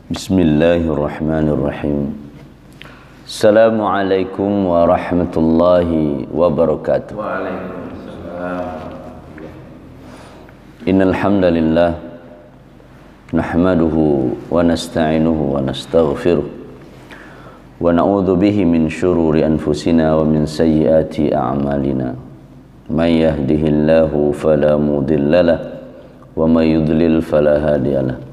Bismillahirrahmanirrahim. Assalamualaikum warahmatullahi wabarakatuh. Waalaikumsalam. Innal hamdalillah nahmaduhu wa nasta'inuhu wa nastaghfiruh wa na'udzu bihi min shururi anfusina wa min sayyiati a'malina. May yahdihillahu fala mudhillalah wa may yudlil fala hadiyalah.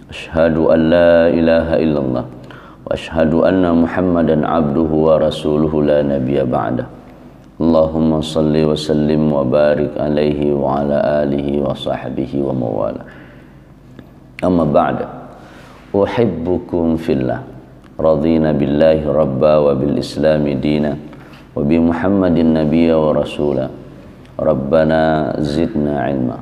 Asyhadu an la ilaha illallah wa asyhadu anna Muhammadan abduhu wa rasuluhu la nabiyya ba'dah. Allahumma salli wa sallim wa barik alaihi wa ala alihi wa sahbihi wa mawala. Amma ba'da. Uhibbukum fillah. Radina billahi rabba wa bil islami dina wa bi Muhammadin nabiyya wa rasula. Rabbana zidna ilma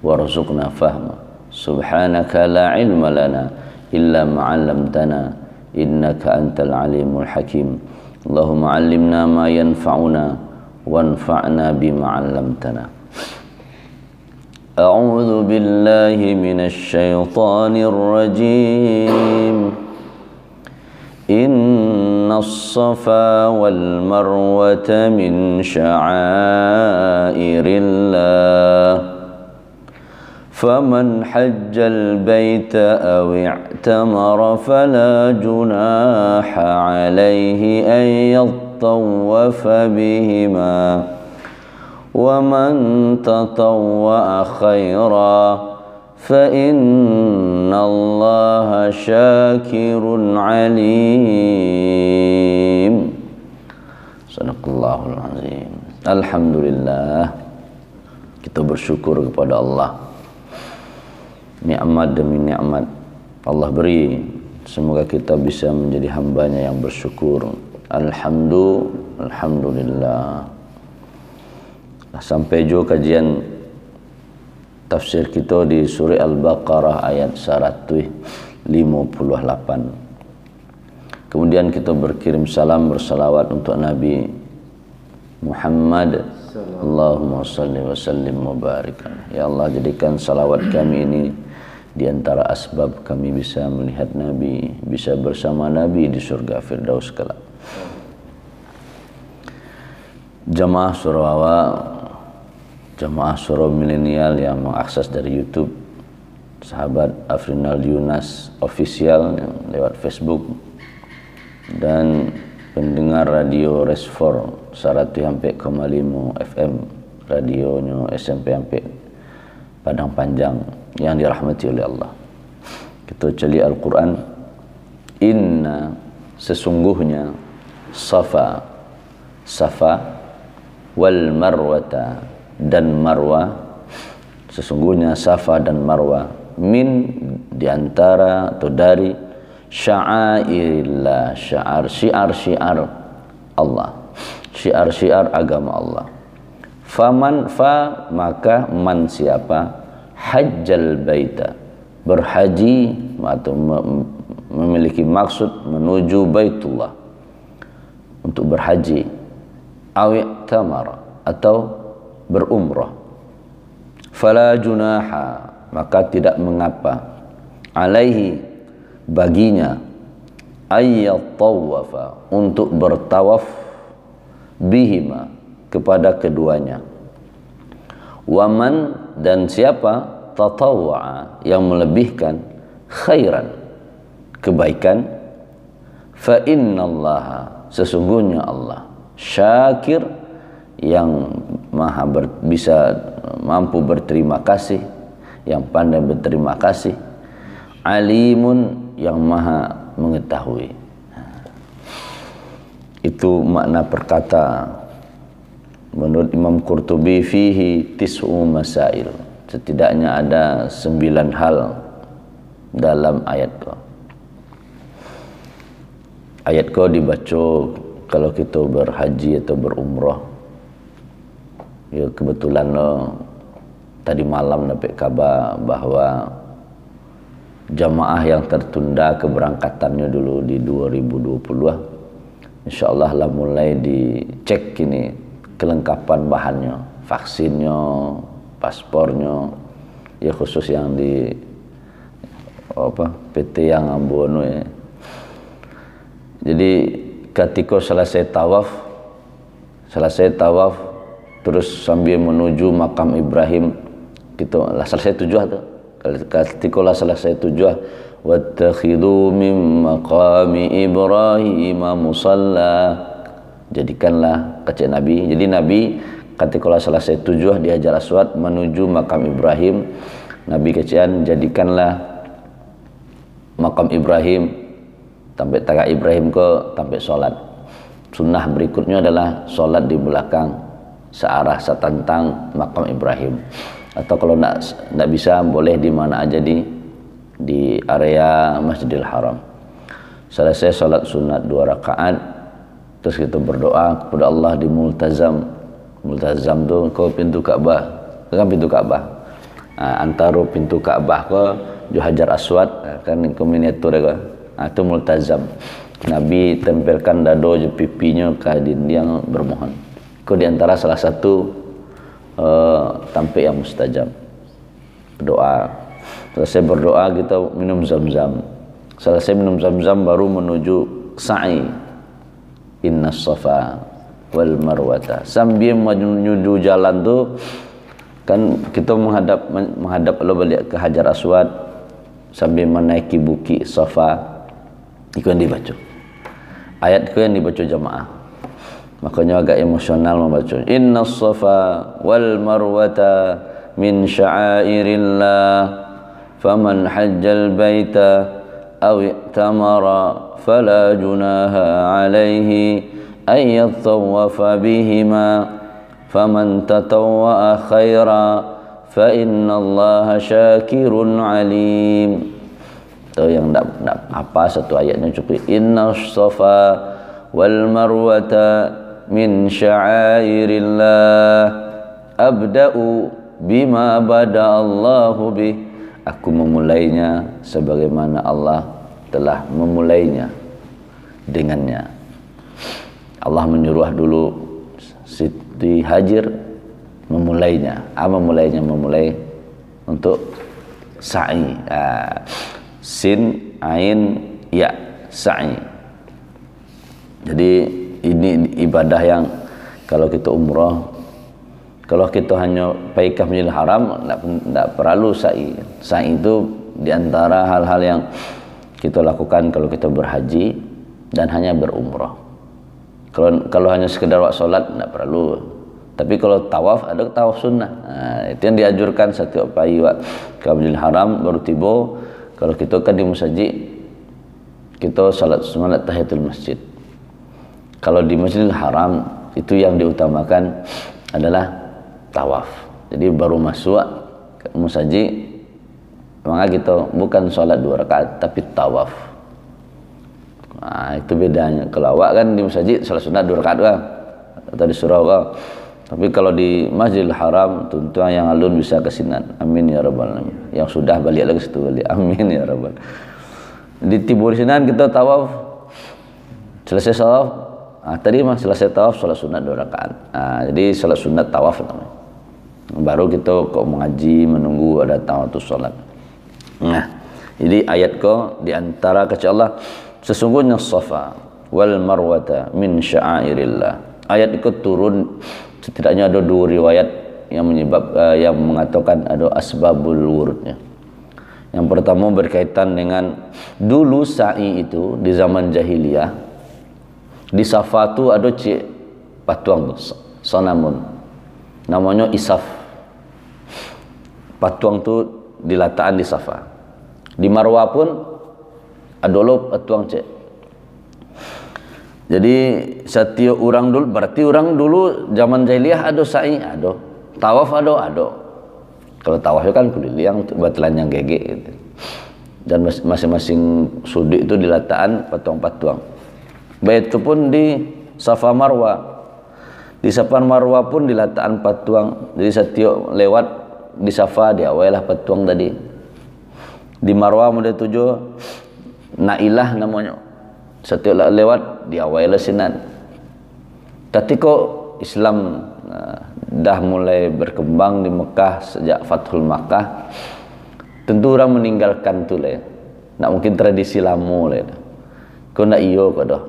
warzuqna fahma. Subhanaka la ilma lana illa ma'allamtana innaka antal alimul hakim. Allahumma allimna ma yanfa'una wanfa'na bima 'allamtana. A'udzu billahi minasy syaithanir rajim. Innas safa wal marwata min sya'airillah. فمن حج البيت أو اعتمر فلا جناح عليه أن يطوف بهما ومن تطوع خيرا فإن الله شاكر عليم. Sadaqallahul azim. Alhamdulillah, kita bersyukur kepada Allah. Nikmat demi nikmat Allah beri, semoga kita bisa menjadi hambanya yang bersyukur. Alhamdulillah. Sampai juga kajian tafsir kita di surah Al-Baqarah ayat 158. Kemudian kita berkirim salam bersalawat untuk Nabi Muhammad. Allahumma salli wa sallim wa barik. Ya Allah, jadikan salawat kami ini di antara asbab kami bisa melihat Nabi, bisa bersama Nabi di surga Firdaus kelak. Jamaah Surawawa, jamaah Surau milenial yang mengakses dari YouTube, sahabat Afrinal Yunas official yang lewat Facebook, dan pendengar radio Resfor 101,5 FM radionya SMP sampai Padang Panjang yang dirahmati oleh Allah. Kita celi Al-Quran. Inna, sesungguhnya, Safa wal marwata, dan marwa, sesungguhnya Safa dan marwa, min, diantara atau dari, sya'airillah, syiar Allah, syiar agama Allah. Faman, maka man, siapa, hajjal baita, berhaji atau memiliki maksud menuju Baitullah untuk berhaji, awi'tamara, atau berumrah, fala junaha, maka tidak mengapa, alaihi, baginya, ayyatawafa, untuk bertawaf, bihima, kepada keduanya. Waman, dan siapa, tatawwa'a, yang melebihkan, khairan, kebaikan, fa innallaha, sesungguhnya Allah, syakir, yang mampu berterima kasih, yang pandai berterima kasih, alimun, yang maha mengetahui. Itu makna perkata menurut Imam Qurtubi, fihi tis'u masail, setidaknya ada 9 hal dalam ayat ko. Ayat ko dibaca kalau kita berhaji atau berumrah. Ya, kebetulan tadi malam dapat kabar bahwa jamaah yang tertunda keberangkatannya dulu di 2020, insyaallah lah mulai dicek ini kelengkapan bahannya, vaksinnya, paspornya, ya khusus yang di PT yang ambono ya. Jadi ketika selesai tawaf terus sambil menuju makam Ibrahim gitu lah, selesai tujuan tuh. Ketika lah selesai tujuan, wattakhidhu min maqami Ibrahim musalla, jadikanlah kecil Nabi. Jadi Nabi ketika lah selesai tujuan di Hajar Aswad menuju makam Ibrahim, Nabi kecian jadikanlah makam Ibrahim sampai taga Ibrahim ke sampai sholat. Sunnah berikutnya adalah sholat di belakang searah setantang makam Ibrahim. Atau kalau tidak bisa boleh di mana aja di area Masjidil Haram. Selesai sholat sunat 2 rakaat, terus kita berdoa kepada Allah di multazam. Multazam tu ke pintu Ka'bah, kan pintu Ka'bah. Antara pintu Ka'bah ke Hajar Aswad kan ke miniatur ke. Itu multazam. Nabi tempelkan dado je pipinya ke dinding bermohon. Itu di antara salah satu tampik yang mustajab. Berdoa. Selesai berdoa kita minum zam-zam. Selesai minum zam-zam baru menuju sa'i. Innas safa wal marwata. Sambil menuju jalan tu kan kita menghadap Allah balik ke Hajar Aswad sambil menaiki bukit Safa. Itu yang dibaca. Ayat itu yang dibaca jamaah. Makanya agak emosional membaca. Innas safa wal marwata min sya'airillah faman hajjal baita aw i'tamara fala junaha alaihi ay yattawafa bihima faman tatawwa'a khaira fa innallaha syakirun alim. Itu yang tak apa satu ayatnya cukup. Innas safa wal marwata min sya'airillah abda'u bima bada Allahu bih. Aku memulainya sebagaimana Allah telah memulainya dengannya. Allah menyuruh dulu Siti Hajar memulainya. Memulai untuk sa'i. Sin, ain, ya, sa'i. Jadi ini ibadah yang kalau kita umrah, kalau kita hanya pergi ke Masjidil Haram tidak perlu sa'i. Sa'i itu diantara hal-hal yang kita lakukan kalau kita berhaji dan hanya berumrah. Kalau hanya sekedar waktu solat tidak perlu. Tapi kalau tawaf, ada tawaf sunnah. Itu yang dianjurkan setiap pergi ke Masjidil Haram baru tiba. Kalau kita kan di masjid, kita salat sunat tahiyatul masjid. Kalau di Masjidil Haram itu yang diutamakan adalah tawaf. Jadi baru masuk ke masjid, maka kita bukan salat 2 rakaat tapi tawaf. Itu bedanya. Kalau awak kan di masjid salat sunat 2 rakaat kan, atau di surau kan. Tapi kalau di Masjidil Haram, tuan-tuan yang alun bisa kesinan. Amin ya rabbal alamin. Yang sudah balik lagi situ balik. Amin ya rabbal. Di Tibur Sinan kita tawaf. Selesai tawaf. Tadi mah selesai tawaf salat sunat 2 rakaat. Jadi salat sunat tawaf namanya. Baru kita kok mengaji menunggu ada waktu salat. Jadi ayat ko di antara kata Allah, sesungguhnya Safa wal Marwata min sya'airillah. Ayat itu turun setidaknya ada 2 riwayat yang yang mengatakan ada asbabul wurudnya. Yang pertama berkaitan dengan dulu sa'i itu di zaman jahiliyah di Safa tu ada patuang sanamun namanya Isaf. Patuang tu diletakkan di Safa. Di Marwah pun ada lo patuang Jadi setiap orang dulu, berarti orang dulu zaman jahiliyah ada sa'i, ada tawaf, ada. Kalau tawaf kan keliling batelan yang gege gitu. Dan masing-masing sudut itu diletakkan patuang-patuang. Baik itu pun di Safa Marwah. Di Safa Marwah pun diletakkan patuang. Jadi setiap lewat di Safa diawailah patuang tadi. Di Marwah mulai tujuh Nailah namanya. Setiap lewat diawailah sinan. Tapi kok Islam dah mulai berkembang di Mekah sejak Fathul Makkah, tentu orang meninggalkan tu lah. Nak mungkin tradisi lama lah. Kau nak iyo kau dah.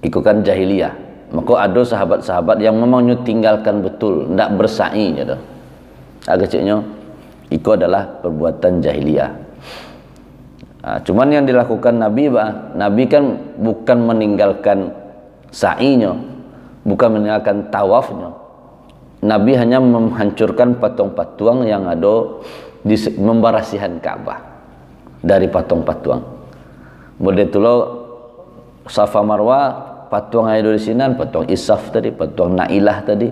Iku kan jahiliyah. Maka ada sahabat-sahabat yang memang tinggalkan betul, ndak bersa'i je dah. Agaknya iku adalah perbuatan jahiliyah. Cuman yang dilakukan Nabi Nabi kan bukan meninggalkan sa'inya, bukan meninggalkan tawafnya. Nabi hanya menghancurkan patung-patung yang ada di membarasihan Ka'bah dari patung-patung. Model tu lo Safa Marwah, patung yang ada di sini, patung Isaf tadi, patung Nailah tadi.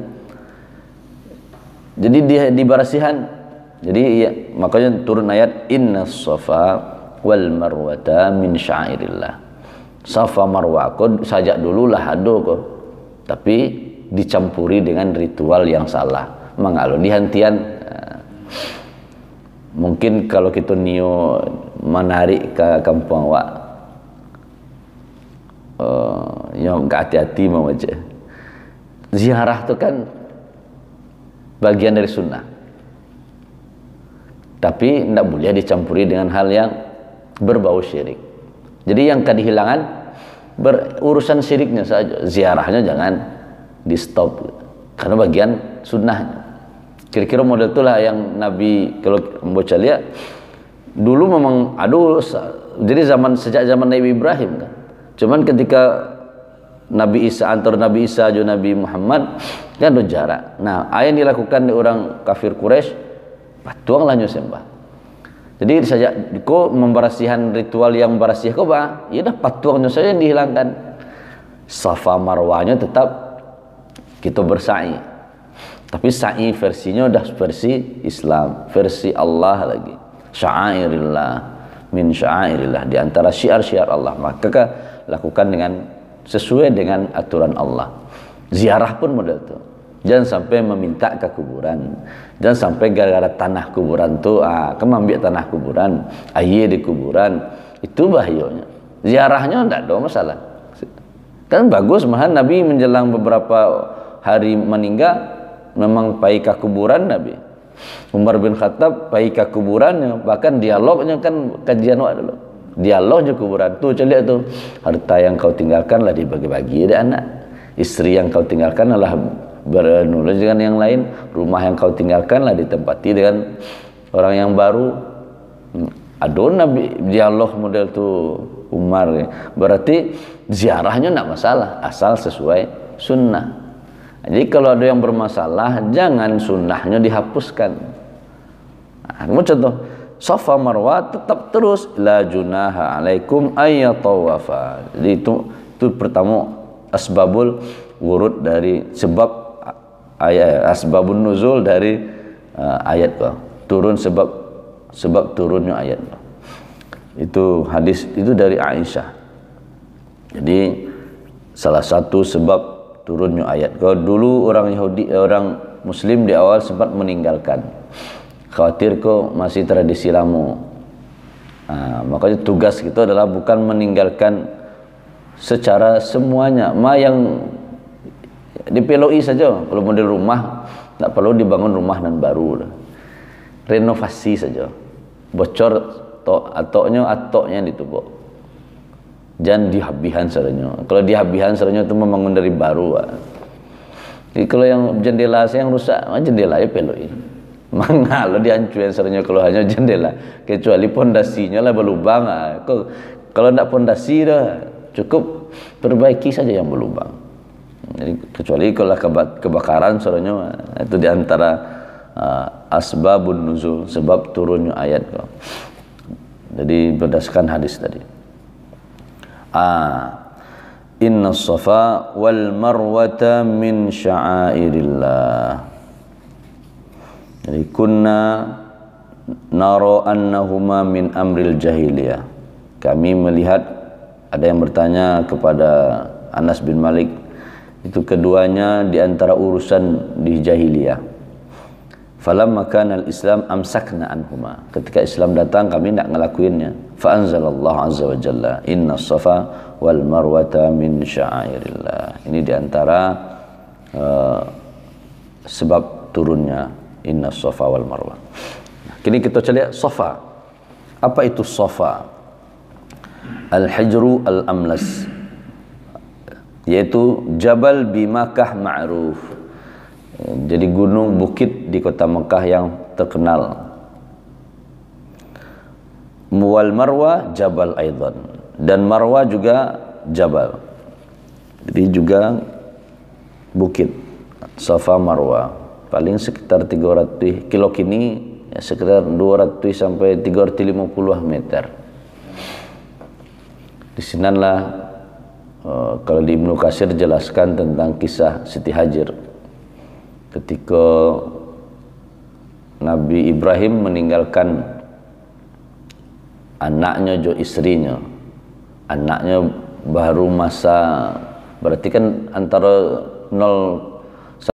Jadi dia di barasihan. Jadi ya, makanya turun ayat Inna Safa wal Marwata min syairillah. Safa Marwah kau sajak dululah ada kau, tapi dicampuri dengan ritual yang salah. Mangalo dihantian. Mungkin kalau kita nio menarik ke kampung awak, yang gak hati-hati mau aja. Ziarah tu kan bagian dari sunnah, tapi tidak boleh dicampuri dengan hal yang berbau syirik. Jadi yang kehilangan berurusan syiriknya saja, ziarahnya jangan di stop karena bagian sunnahnya. Kira-kira model itulah yang Nabi kalau membaca lihat dulu memang aduh, jadi sejak zaman Nabi Ibrahim kan. Cuman ketika Nabi Isa, antara Nabi Isa dan Nabi Muhammad kan ada jarak. Nah, apa yang dilakukan di orang kafir Quraisy, patuanglah nyembah. Jadi saja kau membarasihan ritual yang barasih kau ya dah patuangnya saja yang dihilangkan. Safa Marwahnya tetap kita bersa'i. Tapi sa'i versinya udah versi Islam, versi Allah lagi. Syairillah min syairillah, di antara syiar-syiar Allah. Maka lakukan dengan sesuai dengan aturan Allah. Ziarah pun model tu. Jangan sampai meminta ke kuburan. Jangan sampai gara-gara tanah kuburan tu, kamu ambil tanah kuburan, air di kuburan, itu bahayanya. Ziarahnya tidak ada masalah. Kan bagus, malah Nabi menjelang beberapa hari meninggal memang pai ke kuburan Nabi. Umar bin Khattab pai ke kuburannya, bahkan dialognya kan kajian dulu. Dialognya kuburan tu celiak tu, harta yang kau tinggalkanlah dibagi-bagi ada anak, istri yang kau tinggalkanlah bernulung dengan yang lain, rumah yang kau tinggalkanlah ditempati dengan orang yang baru. Ada Nabi dialog model tu Umar. Berarti ziarahnya tak masalah asal sesuai sunnah. Jadi kalau ada yang bermasalah, jangan sunnahnya dihapuskan. Contoh, Safa Marwah tetap terus la junaha alaikum ayyatawafa. Jadi itu pertama asbabul wurud dari sebab ayat, asbabun nuzul dari ayat turun sebab turunnya ayat. Itu hadis itu dari Aisyah. Jadi salah satu sebab turunnya ayat. Kalau dulu orang Yahudi, orang Muslim di awal sempat meninggalkan, khawatir kok masih tradisi lama. Makanya tugas kita adalah bukan meninggalkan secara semuanya, yang dipeloi saja. Kalau model rumah, tak perlu dibangun rumah dan baru, renovasi saja. Bocor atoknya ditubuk. Jangan dihabihan seranya. Kalau dihabihan seranya itu membangun dari baru. Jadi kalau yang jendela saya yang rusak, jendelanya peloi. Mangga lo dihancurin seranya kalau hanya jendela, kecuali pondasinya lah berlubang. Kalau tidak pondasi dah cukup perbaiki saja yang berlubang. Jadi kecuali kalau kebakaran seranya itu diantara asbabun nuzul, sebab turunnya ayat. Jadi berdasarkan hadis tadi. Inna Safa wal Marwata min sya'airillah. Jadi kunna nara annahuma min amril jahiliyah. Kami melihat, ada yang bertanya kepada Anas bin Malik, itu keduanya di antara urusan di jahiliyah. Falamma kana al-Islam amsakna anhuma. Ketika Islam datang kami tidak ngelakuinnya. Fa anzalallahu azza wa jalla inna Safa wal Marwata min sya'airillah. Ini di antara sebab turunnya inna Safa wal Marwah. Kini kita lihat Safa. Apa itu Safa? Al-Hijru Al-Amlas, yaitu Jabal bi Makkah ma'ruf. Jadi gunung bukit di kota Mekah yang terkenal. Wal Marwa Jabal aidan, dan Marwa juga Jabal. Jadi juga bukit. Safa Marwa paling sekitar 300 kilo kini ya, sekitar 200 sampai 350 meter. Di sinalah kalau di Ibnu Katsir jelaskan tentang kisah Siti Hajar ketika Nabi Ibrahim meninggalkan anaknya jo istrinya. Anaknya baru masa, berarti kan antara 0